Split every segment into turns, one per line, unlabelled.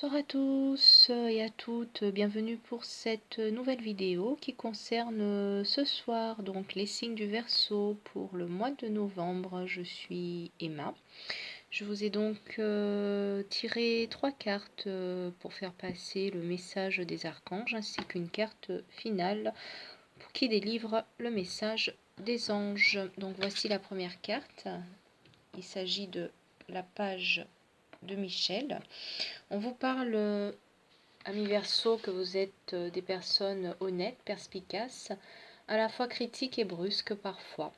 Bonsoir à tous et à toutes, bienvenue pour cette nouvelle vidéo qui concerne ce soir, donc les signes du Verseau pour le mois de novembre. Je suis Emma. Je vous ai donc tiré 3 cartes pour faire passer le message des archanges ainsi qu'une carte finale pour qui délivre le message des anges. Donc voici la première carte. Il s'agit de la page de Michel. On vous parle, amis Verseau, que vous êtes des personnes honnêtes, perspicaces, à la fois critiques et brusques parfois,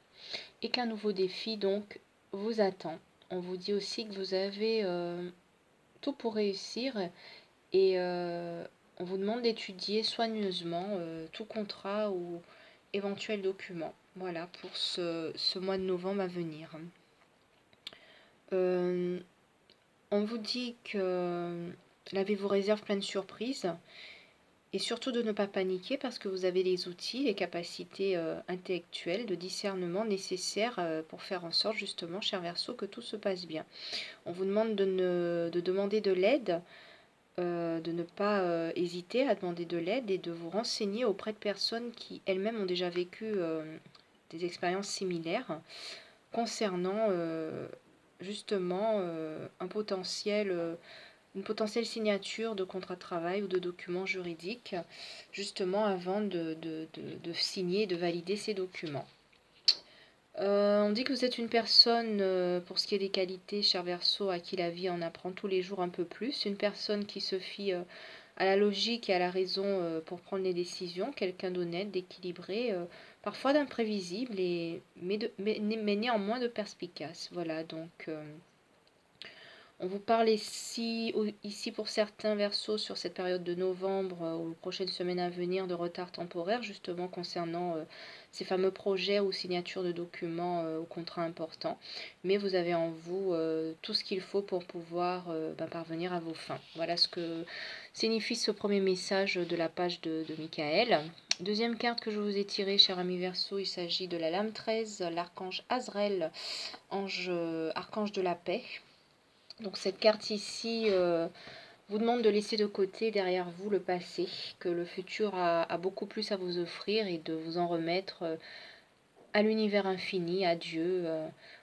et qu'un nouveau défi donc vous attend. On vous dit aussi que vous avez tout pour réussir et on vous demande d'étudier soigneusement tout contrat ou éventuel document. Voilà pour ce mois de novembre à venir. On vous dit que la vie vous réserve plein de surprises et surtout de ne pas paniquer parce que vous avez les outils, les capacités intellectuelles de discernement nécessaires pour faire en sorte justement, cher Verseau, que tout se passe bien. On vous demande de demander de l'aide, de ne pas hésiter à demander de l'aide et de vous renseigner auprès de personnes qui elles-mêmes ont déjà vécu des expériences similaires concernant justement une potentielle signature de contrat de travail ou de documents juridiques, justement avant de signer et de valider ces documents. On dit que vous êtes une personne, pour ce qui est des qualités, cher Verseau, à qui la vie en apprend tous les jours un peu plus. Une personne qui se fie à la logique et à la raison pour prendre les décisions. Quelqu'un d'honnête, d'équilibré, parfois d'imprévisible, mais néanmoins de perspicace. Voilà, donc on vous parle ici pour certains Verseaux sur cette période de novembre ou prochaines semaines à venir de retard temporaire justement concernant ces fameux projets ou signatures de documents ou contrats importants. Mais vous avez en vous tout ce qu'il faut pour pouvoir parvenir à vos fins. Voilà ce que signifie ce premier message de la page de Michael. Deuxième carte que je vous ai tirée, cher ami Verseau, il s'agit de la lame 13, l'archange Azraël, archange de la paix. Donc cette carte ici vous demande de laisser de côté derrière vous le passé, que le futur a beaucoup plus à vous offrir et de vous en remettre à l'univers infini, à Dieu,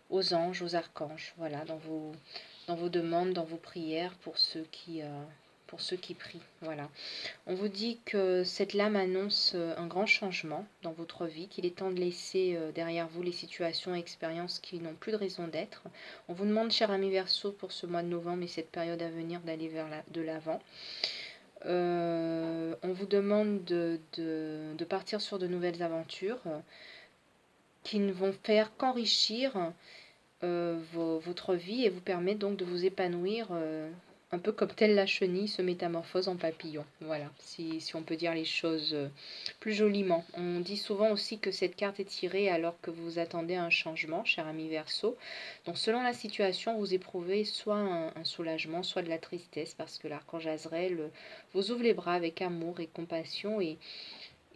aux anges, aux archanges. Voilà, dans vos demandes, dans vos prières pour ceux qui prient. Voilà. On vous dit que cette lame annonce un grand changement dans votre vie, qu'il est temps de laisser derrière vous les situations et expériences qui n'ont plus de raison d'être. On vous demande, cher ami Verseau, pour ce mois de novembre et cette période à venir, d'aller de l'avant. On vous demande de partir sur de nouvelles aventures qui ne vont faire qu'enrichir votre vie et vous permettre donc de vous épanouir un peu comme telle la chenille se métamorphose en papillon. Voilà, si on peut dire les choses plus joliment. On dit souvent aussi que cette carte est tirée alors que vous attendez un changement, cher ami Verseau. Donc selon la situation, vous éprouvez soit un soulagement, soit de la tristesse, parce que l'archange Azraël vous ouvre les bras avec amour et compassion et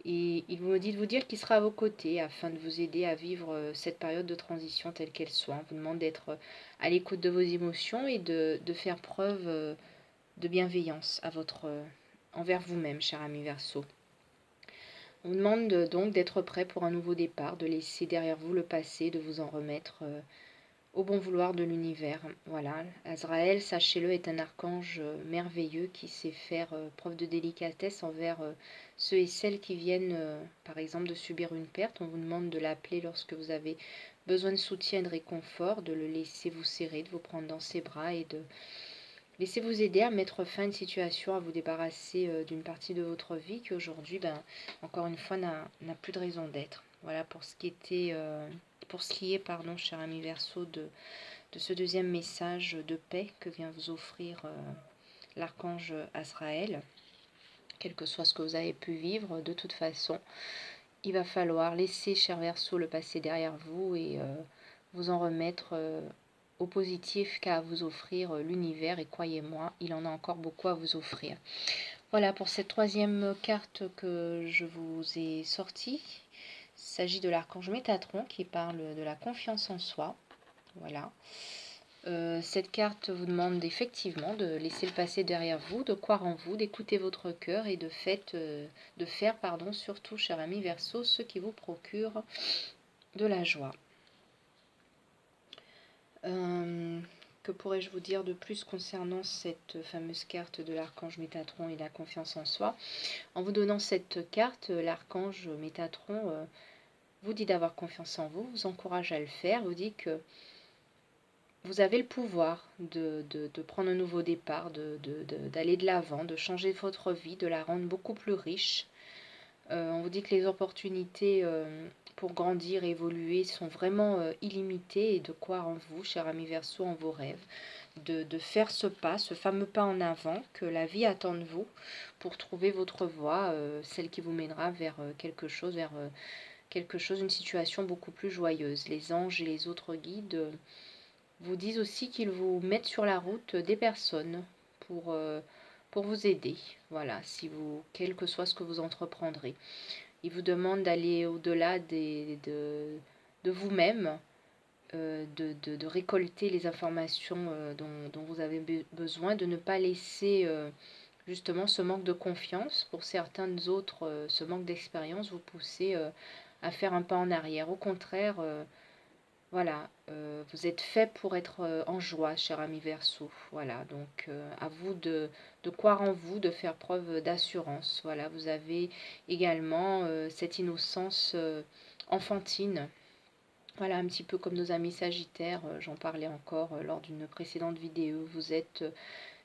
il vous dit de vous dire qu'il sera à vos côtés afin de vous aider à vivre cette période de transition telle qu'elle soit. On vous demande d'être à l'écoute de vos émotions et de faire preuve de bienveillance envers vous-même, cher ami Verseau. On vous demande donc d'être prêt pour un nouveau départ, de laisser derrière vous le passé, de vous en remettre au bon vouloir de l'univers. Voilà, Azraël, sachez-le, est un archange merveilleux qui sait faire preuve de délicatesse envers ceux et celles qui viennent, par exemple, de subir une perte. On vous demande de l'appeler lorsque vous avez besoin de soutien et de réconfort, de le laisser vous serrer, de vous prendre dans ses bras et de laisser vous aider à mettre fin à une situation, à vous débarrasser d'une partie de votre vie qui aujourd'hui, encore une fois, n'a plus de raison d'être. Voilà pour ce qui est, pardon, cher ami Verseau, de ce deuxième message de paix que vient vous offrir l'archange Azraël. Quel que soit ce que vous avez pu vivre, de toute façon, il va falloir laisser, cher Verseau, le passé derrière vous et vous en remettre au positif qu'a à vous offrir l'univers. Et croyez-moi, il en a encore beaucoup à vous offrir. Voilà pour cette troisième carte que je vous ai sortie. Il s'agit de l'archange Métatron qui parle de la confiance en soi. Voilà. Cette carte vous demande effectivement de laisser le passé derrière vous, de croire en vous, d'écouter votre cœur et de faire, surtout, cher ami Verseau, ce qui vous procure de la joie. Que pourrais-je vous dire de plus concernant cette fameuse carte de l'archange Métatron et la confiance en soi? En vous donnant cette carte, l'archange Métatron vous dit d'avoir confiance en vous, vous encourage à le faire, vous dit que vous avez le pouvoir de prendre un nouveau départ, d'aller de l'avant, de changer votre vie, de la rendre beaucoup plus riche. On vous dit que les opportunités pour grandir, évoluer sont vraiment illimitées et de croire en vous, cher ami Verseau, en vos rêves. De faire ce pas, ce fameux pas en avant que la vie attend de vous pour trouver votre voie, celle qui vous mènera vers quelque chose, une situation beaucoup plus joyeuse. Les anges et les autres guides vous disent aussi qu'ils vous mettent sur la route des personnes pour vous aider. Voilà, quel que soit ce que vous entreprendrez. Ils vous demandent d'aller au-delà de vous-même, de récolter les informations dont vous avez besoin, de ne pas laisser justement ce manque de confiance, pour certains autres, ce manque d'expérience, vous pousser à faire un pas en arrière. Au contraire, voilà, vous êtes fait pour être en joie, cher ami Verseau. Voilà, donc à vous de croire en vous, de faire preuve d'assurance. Voilà, vous avez également cette innocence enfantine. Voilà, un petit peu comme nos amis Sagittaires, j'en parlais encore lors d'une précédente vidéo. Vous êtes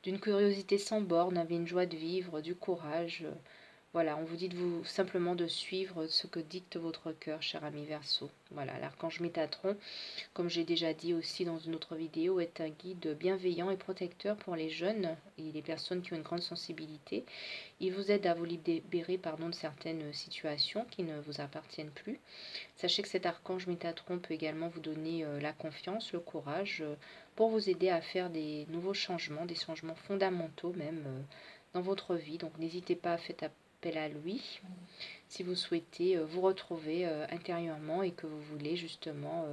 d'une curiosité sans borne, avez une joie de vivre, du courage. Voilà, on vous dit simplement de suivre ce que dicte votre cœur, cher ami Verseau. Voilà, l'archange Métatron, comme j'ai déjà dit aussi dans une autre vidéo, est un guide bienveillant et protecteur pour les jeunes et les personnes qui ont une grande sensibilité. Il vous aide à vous libérer de certaines situations qui ne vous appartiennent plus. Sachez que cet archange Métatron peut également vous donner la confiance, le courage, pour vous aider à faire des nouveaux changements, des changements fondamentaux même dans votre vie. Donc n'hésitez pas à faire appel à lui si vous souhaitez vous retrouver intérieurement et que vous voulez justement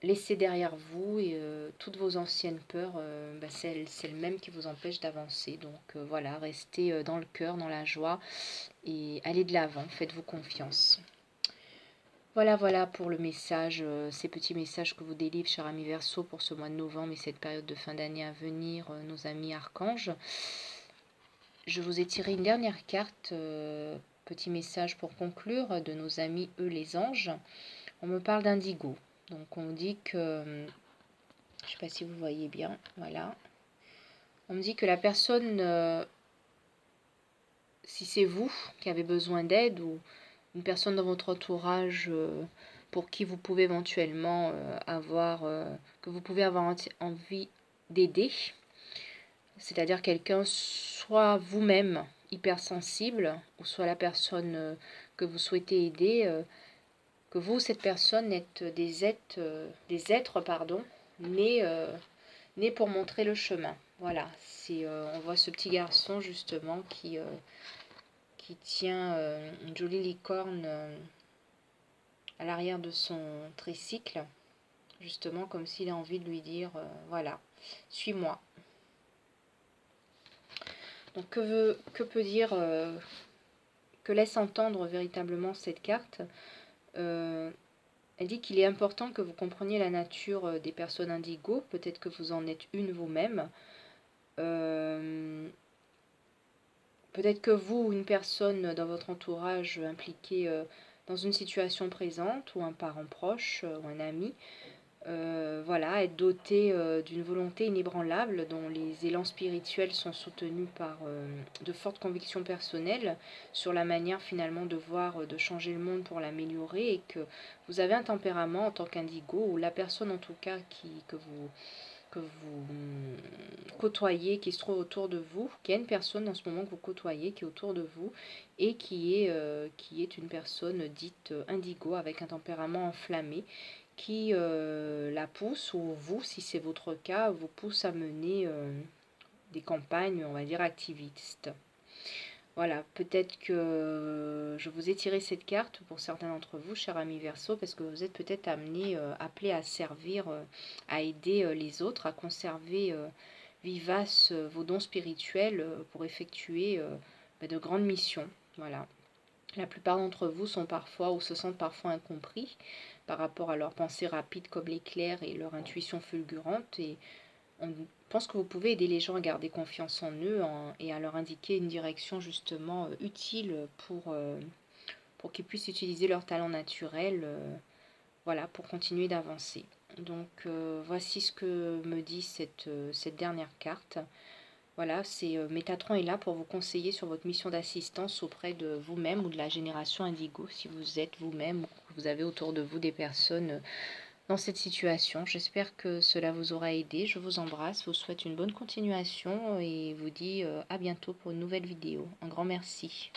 laisser derrière vous et toutes vos anciennes peurs, celles-mêmes qui vous empêchent d'avancer. Donc voilà, restez dans le cœur, dans la joie et allez de l'avant, faites-vous confiance. Voilà pour le message, ces petits messages que vous délivre, cher ami Verseau, pour ce mois de novembre et cette période de fin d'année à venir, nos amis archanges. Je vous ai tiré une dernière carte, petit message pour conclure, de nos amis, eux, les anges. On me parle d'indigo. Donc on dit que, je ne sais pas si vous voyez bien, voilà. On me dit que la personne, si c'est vous qui avez besoin d'aide ou une personne dans votre entourage pour qui vous pouvez éventuellement que vous pouvez avoir envie d'aider, c'est-à-dire quelqu'un, soit vous-même hypersensible, ou soit la personne que vous souhaitez aider, que vous, cette personne, êtes des êtres, nés, nés pour montrer le chemin. Voilà, on voit ce petit garçon justement qui tient une jolie licorne à l'arrière de son tricycle, justement comme s'il a envie de lui dire voilà, suis-moi. Donc que peut dire, que laisse entendre véritablement cette carte? Elle dit qu'il est important que vous compreniez la nature des personnes indigo, peut-être que vous en êtes une vous-même. Peut-être que vous ou une personne dans votre entourage impliquée dans une situation présente, ou un parent proche, ou un ami, voilà, être doté d'une volonté inébranlable dont les élans spirituels sont soutenus par de fortes convictions personnelles sur la manière finalement de voir, de changer le monde pour l'améliorer, et que vous avez un tempérament en tant qu'indigo, ou la personne en tout cas que vous côtoyez, qui se trouve autour de vous, qu'il y a une personne en ce moment que vous côtoyez qui est autour de vous et qui est une personne dite indigo avec un tempérament enflammé, qui la pousse, ou vous, si c'est votre cas, vous pousse à mener des campagnes, on va dire, activistes. Voilà, peut-être que je vous ai tiré cette carte pour certains d'entre vous, chers amis Verseau, parce que vous êtes peut-être appelés à servir, à aider les autres, à conserver vivaces vos dons spirituels pour effectuer de grandes missions. Voilà. La plupart d'entre vous sont parfois ou se sentent parfois incompris par rapport à leurs pensées rapides comme l'éclair et leur intuition fulgurante. Et on pense que vous pouvez aider les gens à garder confiance en eux et à leur indiquer une direction justement utile pour qu'ils puissent utiliser leur talent naturel, voilà, pour continuer d'avancer. Donc voici ce que me dit cette dernière carte. Voilà, c'est Métatron est là pour vous conseiller sur votre mission d'assistance auprès de vous-même ou de la génération Indigo, si vous êtes vous-même ou que vous avez autour de vous des personnes dans cette situation. J'espère que cela vous aura aidé. Je vous embrasse, vous souhaite une bonne continuation et vous dis à bientôt pour une nouvelle vidéo. Un grand merci.